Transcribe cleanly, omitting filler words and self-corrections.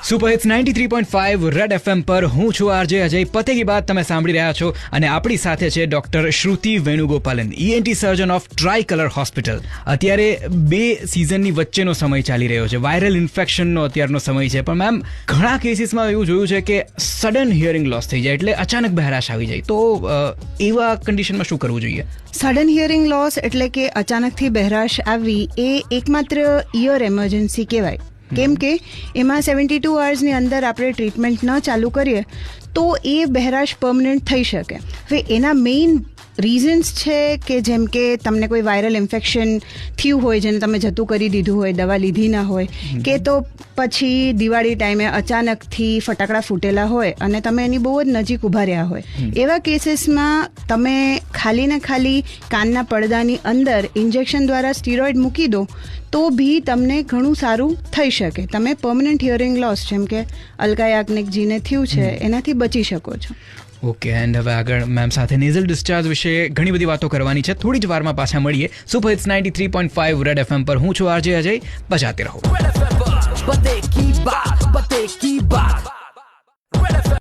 Super hits 93.5 red FM પર હું છું આરજે અજય. પતે કી બાત તમે સાંભળી રહ્યા છો અને આપણી સાથે છે doctor Shruti Venugopalan, ENT surgeon of Tricolour Hospital. અત્યારે 2 સિઝનની વચ્ચેનો સમય ચાલી રહ્યો છે, વાયરલ ઇન્ફેક્શનનો અત્યારનો સમય છે. પણ મેમ, ઘણા કેસીસમાં એવું જોયું છે કે સડન હિયરિંગ લોસ થઈ જાય, એટલે અચાનક બહેરાશ આવી જાય. તો એવા કન્ડિશનમાં શું કરવું જોઈએ? સડન હિયરિંગ લોસ એટલે કે અચાનકથી બહેરાશ આવવી એ એકમાત્ર ઇયર એમરજન્સી કહેવાય. કેમ કે એમાં 72 અવર્સની અંદર આપણે ટ્રીટમેન્ટ ન ચાલુ કરીએ તો એ બહેરાશ પરમનન્ટ થઈ શકે. હવે એના મેઇન રીઝન્સ છે કે જેમ કે તમને કોઈ વાયરલ ઇન્ફેક્શન થયું હોય જેને તમે જતું કરી દીધું હોય, દવા લીધી ના હોય, કે તો પછી દિવાળી ટાઈમે અચાનકથી ફટાકડા ફૂટેલા હોય અને તમે એની બહુ જ નજીક ઊભા રહ્યા હોય. એવા કેસીસમાં તમે ખાલી ને ખાલી કાનના પડદાની અંદર ઇન્જેક્શન દ્વારા સ્ટીરોઇડ મૂકી દો તો બી તમને ઘણું સારું થઈ શકે. તમે પરમનન્ટ હિયરિંગ લોસ જેમ કે અલકા યાજ્ઞિકજીને થયું છે એનાથી બચી શકો છો. ઓકે, એન્ડ હવે આગળ મેમ સાથે નેઝલ ડિસ્ચાર્જ વિશે ઘણી બધી વાતો કરવાની છે. થોડી જ વારમાં પાછા મળીએ. સુપર હિટ્સ 93.5 રેડ એફએમ પર હું છું આરજે અજય. બજાતે રહો.